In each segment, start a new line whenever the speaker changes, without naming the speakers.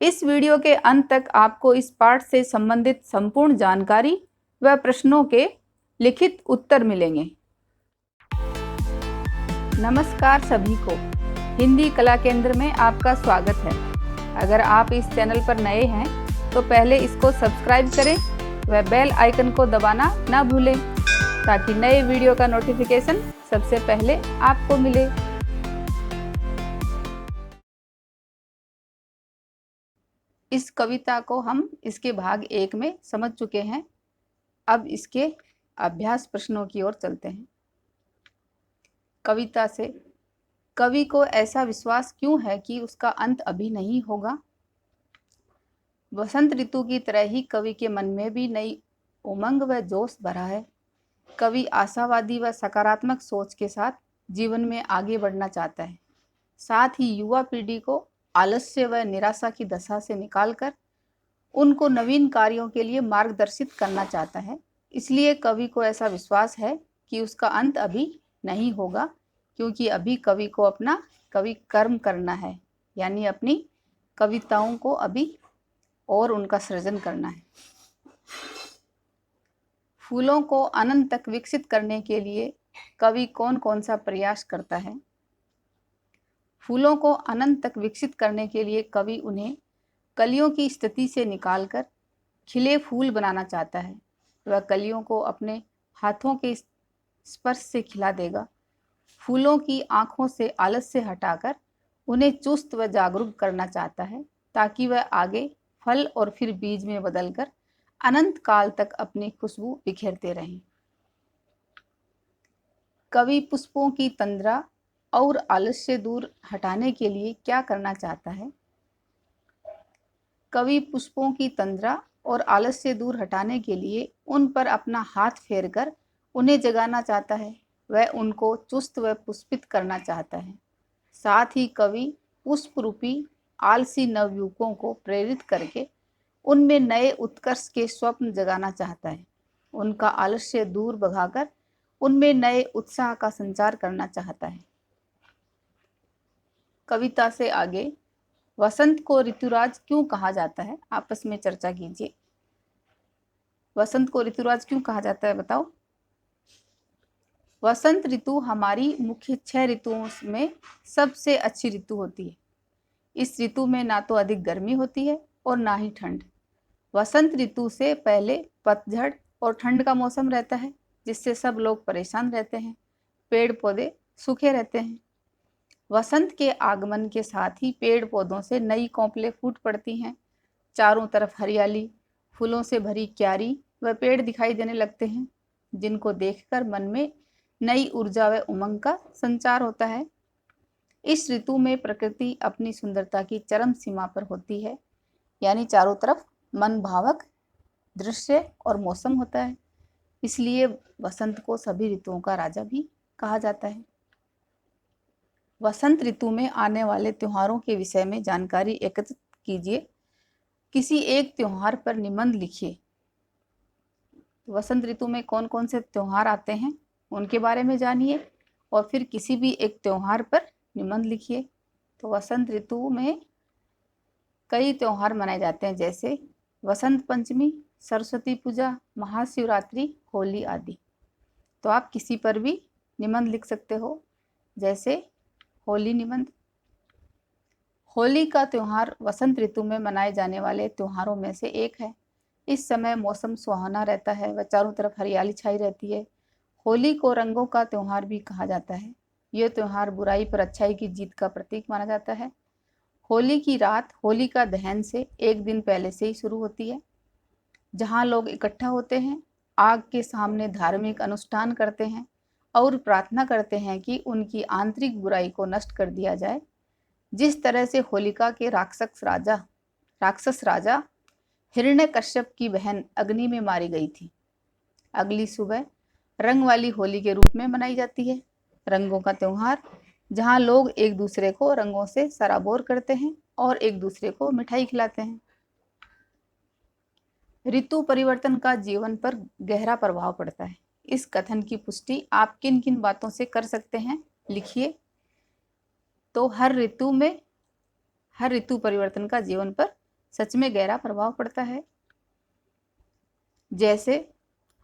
इस वीडियो के अंत तक आपको इस पाठ से संबंधित संपूर्ण जानकारी व प्रश्नों के लिखित उत्तर मिलेंगे। नमस्कार सभी को, हिंदी कला केंद्र में आपका स्वागत है। अगर आप इस चैनल पर नए हैं तो पहले इसको सब्सक्राइब करें व बेल आइकन को दबाना ना भूलें ताकि नए वीडियो का नोटिफिकेशन सबसे पहले आपको मिले। इस कविता को हम इसके भाग 1 में समझ चुके हैं। अब इसके अभ्यास प्रश्नों की ओर चलते हैं। कविता से, कवि को ऐसा विश्वास क्यों है कि उसका अंत अभी नहीं होगा? वसंत ऋतु की तरह ही कवि के मन में भी नई उमंग व जोश भरा है। कवि आशावादी व सकारात्मक सोच के साथ जीवन में आगे बढ़ना चाहता है। साथ ही युवा पीढ़ी को आलस्य व निराशा की दशा से निकालकर उनको नवीन कार्यों के लिए मार्गदर्शित करना चाहता है। इसलिए कवि को ऐसा विश्वास है कि उसका अंत अभी नहीं होगा, क्योंकि अभी कवि को अपना कवि कर्म करना है, यानी अपनी कविताओं को अभी और उनका सृजन करना है। फूलों को अनंत तक विकसित करने के लिए कवि कौन कौन सा प्रयास करता है? फूलों को अनंत तक विकसित करने के लिए कवि उन्हें कलियों की स्थिति से निकालकर खिले फूल बनाना चाहता है। वह कलियों को अपने हाथों के स्पर्श से खिला देगा। फूलों की आंखों से आलस्य हटाकर उन्हें चुस्त व जागरूक करना चाहता है, ताकि वह आगे फल और फिर बीज में बदलकर अनंत काल तक अपनी खुशबू बिखेरते रहें। कवि पुष्पों की तंद्रा और आलस्य दूर हटाने के लिए क्या करना चाहता है? कवि पुष्पों की तंद्रा और आलस्य दूर हटाने के लिए उन पर अपना हाथ फेरकर उन्हें जगाना चाहता है। वह उनको चुस्त व पुष्पित करना चाहता है। साथ ही कवि पुष्प रूपी आलसी नवयुवकों को प्रेरित करके उनमें नए उत्कर्ष के स्वप्न जगाना चाहता है। उनका आलस्य दूर भगाकर उनमें नए उत्साह का संचार करना चाहता है। कविता से आगे, वसंत को ऋतुराज क्यों कहा जाता है? आपस में चर्चा कीजिए। वसंत को ऋतुराज क्यों कहा जाता है, बताओ। वसंत ऋतु हमारी मुख्य 6 ऋतुओं में सबसे अच्छी ऋतु होती है। इस ऋतु में ना तो अधिक गर्मी होती है और ना ही ठंड। वसंत ऋतु से पहले पतझड़ और ठंड का मौसम रहता है, जिससे सब लोग परेशान रहते हैं। पेड़ पौधे सूखे रहते हैं। वसंत के आगमन के साथ ही पेड़ पौधों से नई कौपलें फूट पड़ती हैं। चारों तरफ हरियाली, फूलों से भरी क्यारी व पेड़ दिखाई देने लगते हैं, जिनको देखकर मन में नई ऊर्जा व उमंग का संचार होता है। इस ऋतु में प्रकृति अपनी सुंदरता की चरम सीमा पर होती है, यानी चारों तरफ मन भावक दृश्य और मौसम होता है। इसलिए वसंत को सभी ऋतुओं का राजा भी कहा जाता है। वसंत ऋतु में आने वाले त्योहारों के विषय में जानकारी एकत्रित कीजिए। किसी एक त्योहार पर निबंध लिखिए। वसंत ऋतु में कौन कौन से त्योहार आते हैं उनके बारे में जानिए और फिर किसी भी एक त्योहार पर निबंध लिखिए। तो वसंत ऋतु में कई त्योहार मनाए जाते हैं, जैसे वसंत पंचमी, सरस्वती पूजा, महाशिवरात्रि, होली आदि। तो आप किसी पर भी निबंध लिख सकते हो, जैसे होली निबंध। होली का त्योहार वसंत ऋतु में मनाए जाने वाले त्योहारों में से एक है। इस समय मौसम सुहाना रहता है व चारों तरफ हरियाली छाई रहती है। होली को रंगों का त्योहार भी कहा जाता है। यह त्योहार बुराई पर अच्छाई की जीत का प्रतीक माना जाता है। होली की रात होलिका दहन से एक दिन पहले से ही शुरू होती है, जहां लोग इकट्ठा होते हैं, आग के सामने धार्मिक अनुष्ठान करते हैं और प्रार्थना करते हैं कि उनकी आंतरिक बुराई को नष्ट कर दिया जाए। जिस तरह से होलिका के राक्षस राजा हिरण्यकश्यप की बहन अग्नि में मारी गई थी। अगली सुबह रंग वाली होली के रूप में मनाई जाती है। रंगों का त्योहार, जहां लोग एक दूसरे को रंगों से सराबोर करते हैं और एक दूसरे को मिठाई खिलाते हैं। ऋतु परिवर्तन का जीवन पर गहरा प्रभाव पड़ता है। इस कथन की पुष्टि आप किन किन बातों से कर सकते हैं, लिखिए। तो हर ऋतु परिवर्तन का जीवन पर सच में गहरा प्रभाव पड़ता है। जैसे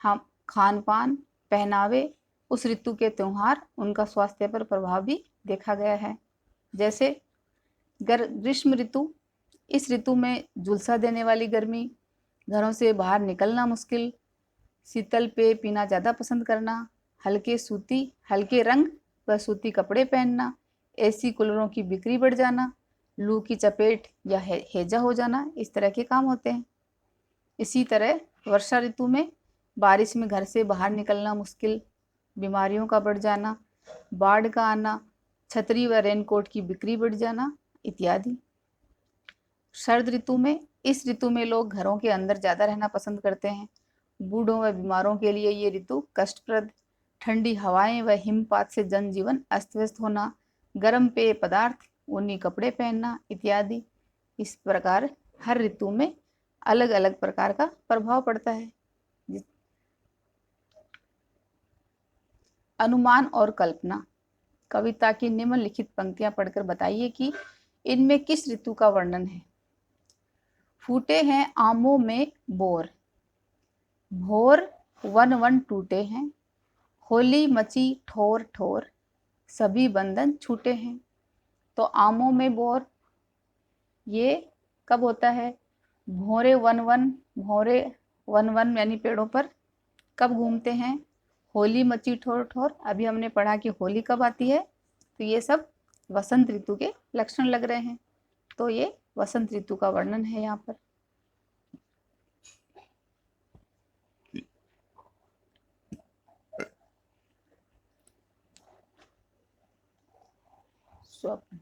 हम खान पान, पहनावे, उस ऋतु के त्योहार, उनका स्वास्थ्य पर प्रभाव भी देखा गया है। जैसे ग्रीष्म ऋतु, इस ऋतु में झुलसा देने वाली गर्मी, घरों से बाहर निकलना मुश्किल, शीतल पेय पीना ज़्यादा पसंद करना, हल्के रंग व सूती कपड़े पहनना, एसी कूलरों की बिक्री बढ़ जाना, लू की चपेट या हैजा हो जाना, इस तरह के काम होते हैं। इसी तरह वर्षा ऋतु में बारिश में घर से बाहर निकलना मुश्किल, बीमारियों का बढ़ जाना, बाढ़ का आना, छतरी व रेनकोट की बिक्री बढ़ जाना इत्यादि। शरद ऋतु में, इस ऋतु में लोग घरों के अंदर ज़्यादा रहना पसंद करते हैं। बूढ़ों व बीमारों के लिए ये ऋतु कष्टप्रद, ठंडी हवाएं व हिमपात से जनजीवन अस्त व्यस्त होना, गर्म पेय पदार्थ, ऊनी कपड़े पहनना इत्यादि। इस प्रकार हर ऋतु में अलग अलग प्रकार का प्रभाव पड़ता है। अनुमान और कल्पना। कविता की निम्नलिखित पंक्तियां पढ़कर बताइए कि इनमें किस ऋतु का वर्णन है। फूटे हैं आमों में बोर, भोर वन वन टूटे हैं, होली मची ठोर ठोर, सभी बंधन छूटे हैं। तो आमों में बोर ये कब होता है? भोरे वन वन यानी पेड़ों पर कब घूमते हैं? होली मची ठोर ठोर, अभी हमने पढ़ा कि होली कब आती है, तो ये सब वसंत ऋतु के लक्षण लग रहे हैं। तो ये वसंत ऋतु का वर्णन है यहाँ पर। स्वप्न।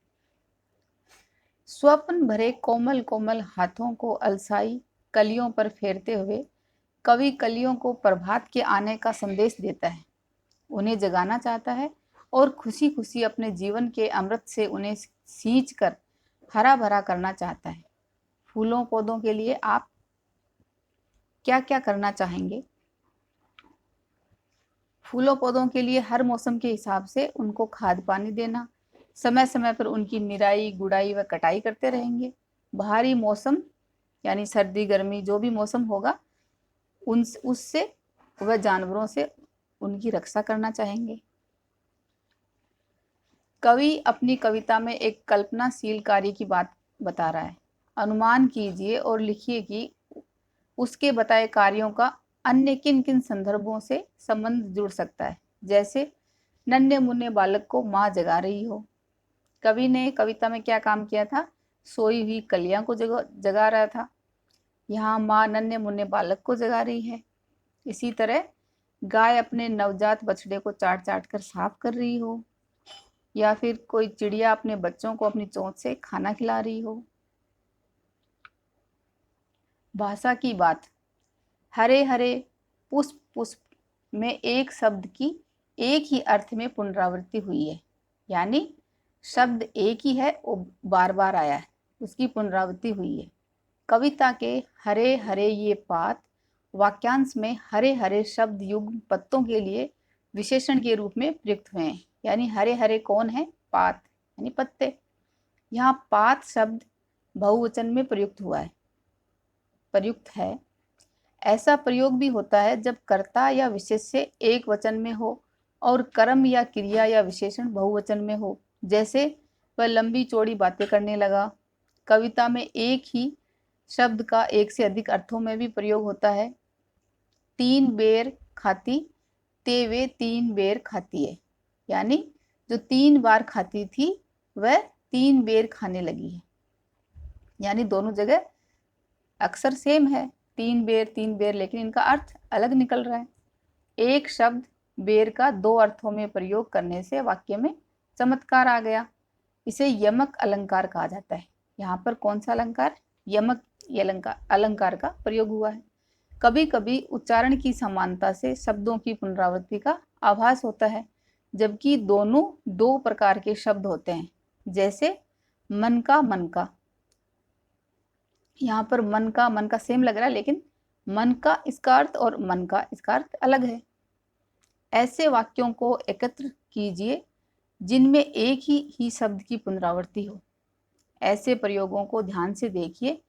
स्वप्न भरे कोमल कोमल हाथों को अलसाई कलियों पर फेरते हुए कवि कलियों को प्रभात के आने का संदेश देता है, उन्हें जगाना चाहता है और खुशी खुशी अपने जीवन के अमृत से उन्हें सींच कर हरा भरा करना चाहता है। फूलों पौधों के लिए आप क्या क्या करना चाहेंगे? फूलों पौधों के लिए हर मौसम के हिसाब से उनको खाद पानी देना, समय समय पर उनकी निराई गुड़ाई व कटाई करते रहेंगे। बाहरी मौसम यानी सर्दी गर्मी जो भी मौसम होगा उससे व जानवरों से उनकी रक्षा करना चाहेंगे। कवि अपनी कविता में एक कल्पनाशील कार्य की बात बता रहा है। अनुमान कीजिए और लिखिए कि उसके बताए कार्यों का अन्य किन किन संदर्भों से संबंध जुड़ सकता है। जैसे नन्हे मुन्ने बालक को माँ जगा रही हो। कवि ने कविता में क्या काम किया था? सोई हुई कलियां को जगा रहा था। यहाँ माँ नन्हे मुन्ने बालक को जगा रही है। इसी तरह गाय अपने नवजात बछड़े को चाट चाट कर साफ कर रही हो, या फिर कोई चिड़िया अपने बच्चों को अपनी चोंच से खाना खिला रही हो। भाषा की बात। हरे हरे पुष्प पुष्प में एक शब्द की एक ही अर्थ में पुनरावृत्ति हुई है, यानी शब्द एक ही है, वो बार बार आया है, उसकी पुनरावृत्ति हुई है। कविता के हरे हरे ये पात वाक्यांश में हरे हरे शब्द युग्म पत्तों के लिए विशेषण के रूप में प्रयुक्त हुए हैं। यानी हरे हरे कौन है? पात यानी पत्ते। यहाँ पात शब्द बहुवचन में प्रयुक्त है। ऐसा प्रयोग भी होता है जब कर्ता या विशेष्य एक वचन में हो और कर्म या क्रिया या विशेषण बहुवचन में हो। जैसे वह लंबी चौड़ी बातें करने लगा। कविता में एक ही शब्द का एक से अधिक अर्थों में भी प्रयोग होता है। 3 बेर खाती ते वे 3 बेर खाती है, यानी जो 3 बार खाती थी वह 3 बेर खाने लगी है। यानी दोनों जगह अक्सर सेम है, 3 बेर, लेकिन इनका अर्थ अलग निकल रहा है। एक शब्द बेर का 2 अर्थों में प्रयोग करने से वाक्य में चमत्कार आ गया। इसे यमक अलंकार कहा जाता है। यहाँ पर कौन सा अलंकार? यमक अलंकार का प्रयोग हुआ है। कभी कभी उच्चारण की समानता से शब्दों की पुनरावृत्ति का आभास होता है, जबकि दोनों 2 प्रकार के शब्द होते हैं। जैसे मन का, यहाँ पर मन का सेम लग रहा है, लेकिन मन का इसका अर्थ और मन का इसका अर्थ अलग है। ऐसे वाक्यों को एकत्र कीजिए जिनमें एक ही शब्द की पुनरावृत्ति हो। ऐसे प्रयोगों को ध्यान से देखिए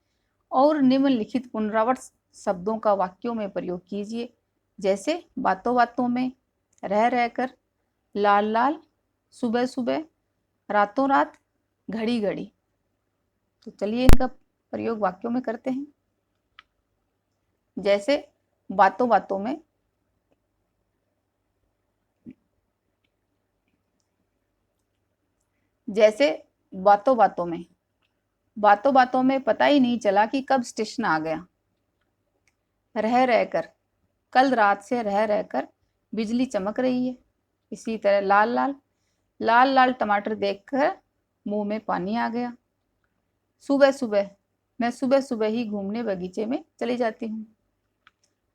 और निम्नलिखित पुनरावर्त शब्दों का वाक्यों में प्रयोग कीजिए, जैसे बातों बातों में, रह रहकर, लाल लाल, सुबह सुबह, रातों रात, घड़ी घड़ी। तो चलिए इनका प्रयोग वाक्यों में करते हैं। जैसे बातों बातों में, जैसे बातों बातों में, बातों बातों में पता ही नहीं चला कि कब स्टेशन आ गया। रह रहकर, कल रात से रह रहकर बिजली चमक रही है। इसी तरह लाल लाल, लाल लाल टमाटर देखकर मुंह में पानी आ गया। सुबह सुबह, मैं सुबह सुबह ही घूमने बगीचे में चली जाती हूँ।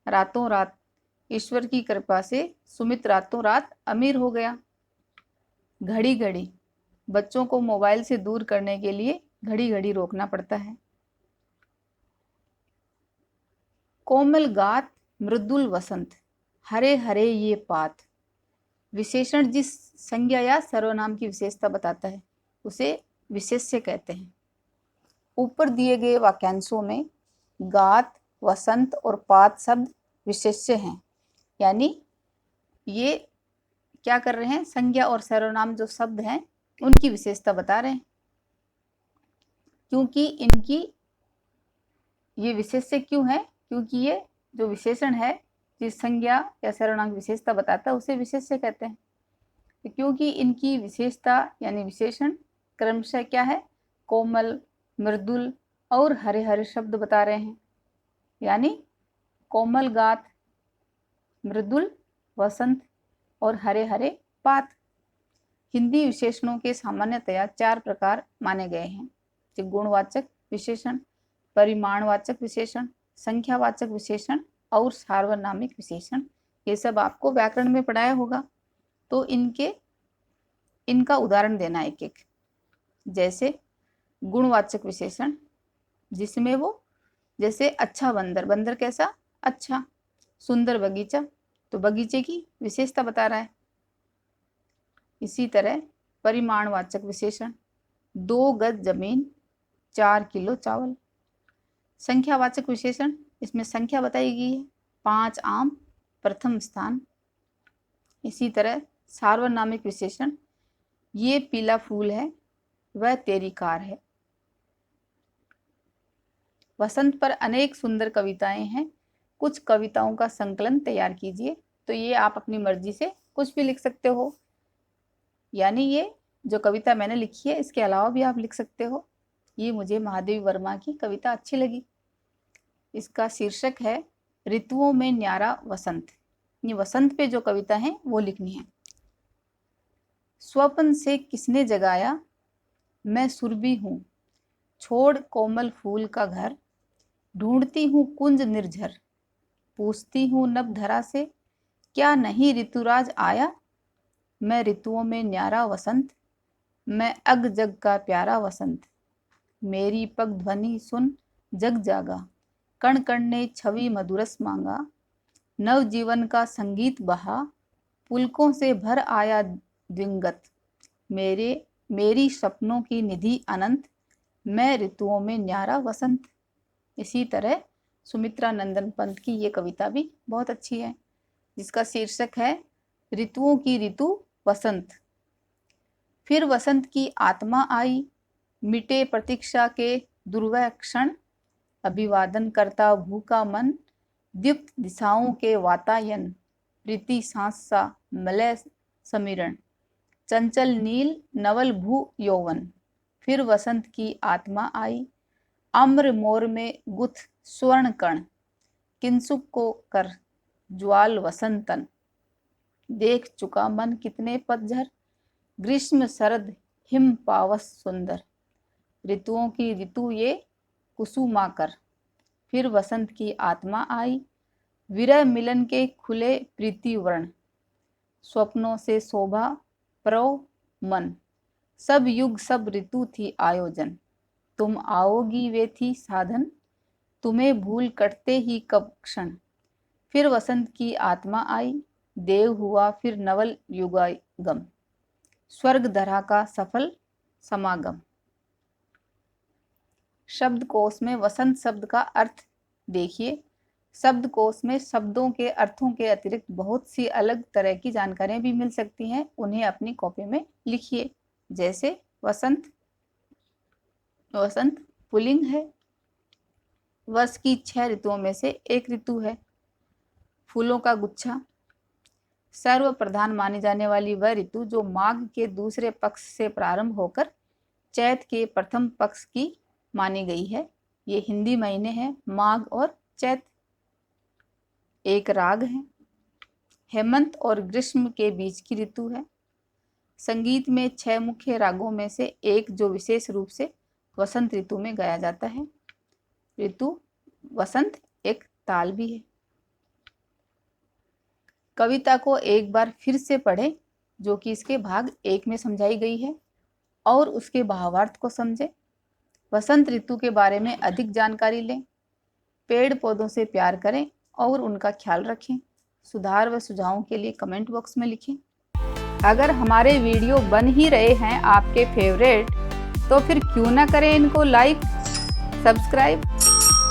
रातों रात, ईश्वर की कृपा से सुमित रातों रात अमीर हो गया। घड़ी घड़ी, बच्चों को मोबाइल से दूर करने के लिए घड़ी घड़ी रोकना पड़ता है। कोमल गात मृदुल वसंत, हरे हरे ये पात। विशेषण जिस संज्ञा या सर्वनाम की विशेषता बताता है उसे विशेष्य कहते हैं। ऊपर दिए गए वाक्यांशों में गात, वसंत और पात शब्द विशेष्य हैं, यानी ये क्या कर रहे हैं, संज्ञा और सर्वनाम जो शब्द हैं उनकी विशेषता बता रहे हैं। क्योंकि इनकी ये विशेष्य क्यों है, क्योंकि ये जो विशेषण है जिस संज्ञा या सर्वनाम की विशेषता बताता है उसे विशेष्य कहते हैं। तो क्योंकि इनकी विशेषता यानी विशेषण क्रमशः क्या है, कोमल, मृदुल और हरे हरे शब्द बता रहे हैं, यानी कोमल गात, मृदुल वसंत और हरे हरे पात। हिंदी विशेषणों के सामान्यतया 4 प्रकार माने गए हैं, गुणवाचक विशेषण, परिमाणवाचक विशेषण, संख्यावाचक विशेषण और सार्वनामिक विशेषण। ये सब आपको व्याकरण में पढ़ाया होगा, तो इनका उदाहरण देना एक एक। जैसे गुणवाचक विशेषण, जिसमें वो जैसे अच्छा बंदर, बंदर कैसा, अच्छा। सुंदर बगीचा, तो बगीचे की विशेषता बता रहा है। इसी तरह परिमाणवाचक विशेषण, 2 गज जमीन, 4 किलो चावल। संख्यावाचक विशेषण, इसमें संख्या बताई गई है, 5 आम, प्रथम स्थान। इसी तरह सार्वनामिक विशेषण, ये पीला फूल है, वह तेरी कार है। वसंत पर अनेक सुंदर कविताएं हैं, कुछ कविताओं का संकलन तैयार कीजिए। तो ये आप अपनी मर्जी से कुछ भी लिख सकते हो, यानी ये जो कविता मैंने लिखी है इसके अलावा भी आप लिख सकते हो। ये मुझे महादेवी वर्मा की कविता अच्छी लगी। इसका शीर्षक है ऋतुओं में न्यारा वसंत। ये वसंत पे जो कविता है वो लिखनी है। स्वप्न से किसने जगाया, मैं सुरभि हूँ, छोड़ कोमल फूल का घर, ढूंढती हूँ कुंज निर्झर, पूछती हूँ नभ धरा से, क्या नहीं ऋतुराज आया, मैं ऋतुओं में न्यारा वसंत, मैं अग जग का प्यारा वसंत। मेरी पग ध्वनि सुन जग जागा, कण कण ने छवि मधुरस मांगा, नव जीवन का संगीत बहा, पुलकों से भर आया द्विंगत, मेरी सपनों की निधि अनंत, मैं ऋतुओं में न्यारा वसंत। इसी तरह सुमित्रा नंदन पंत की ये कविता भी बहुत अच्छी है, जिसका शीर्षक है ऋतुओं की ऋतु वसंत। फिर वसंत की आत्मा आई, मिटे प्रतीक्षा के दुर्वह क्षण, अभिवादन करता भूखा मन, दीप्त दिशाओं के वातायन, प्रीति सांस सा मलय समीरण, चंचल नील नवल भू यौवन। फिर वसंत की आत्मा आई, आम्र मोर में गुथ स्वर्ण कण, किंसुक को कर ज्वाल वसंतन, देख चुका मन कितने पतझर, ग्रीष्म शरद हिम पावस सुंदर, ऋतुओं की ऋतु ये कुसुमाकर। फिर वसंत की आत्मा आई, विरह मिलन के खुले प्रीति वर्ण, स्वप्नों से शोभा प्रव मन, सब युग सब ऋतु थी आयोजन, तुम आओगी वे थी साधन, तुम्हें भूल कटते ही कब क्षण। फिर वसंत की आत्मा आई, देव हुआ फिर नवल युगागम, स्वर्ग धरा का सफल समागम। शब्दकोश में वसंत शब्द का अर्थ देखिए। शब्दकोश में शब्दों के अर्थों के अतिरिक्त बहुत सी अलग तरह की जानकारियां भी मिल सकती हैं, उन्हें अपनी कॉपी में लिखिए। जैसे वसंत, वसंत पुल्लिंग है। वर्ष की 6 ऋतुओं में से एक ऋतु है। फूलों का गुच्छा, सर्व प्रधान मानी जाने वाली वह ऋतु जो माघ के दूसरे पक्ष से प्रारंभ होकर चैत के प्रथम पक्ष की मानी गई है। ये हिंदी महीने हैं, माघ और चैत। एक राग है। हेमंत और ग्रीष्म के बीच की ऋतु है। संगीत में 6 मुख्य रागों में से एक जो विशेष रूप से वसंत ऋतु में गाया जाता है। ऋतु वसंत एक ताल भी है। कविता को एक बार फिर से पढ़ें, जो कि इसके भाग 1 में समझाई गई है, और उसके भावार्थ को समझें। वसंत ऋतु के बारे में अधिक जानकारी लें। पेड़ पौधों से प्यार करें और उनका ख्याल रखें। सुधार व सुझावों के लिए कमेंट बॉक्स में लिखें। अगर हमारे वीडियो बन ही रहे हैं आपके फेवरेट, तो फिर क्यों ना करें इनको लाइक, सब्सक्राइब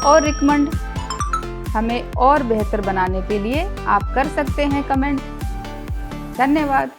और रिकमेंड। हमें और बेहतर बनाने के लिए आप कर सकते हैं कमेंट। धन्यवाद।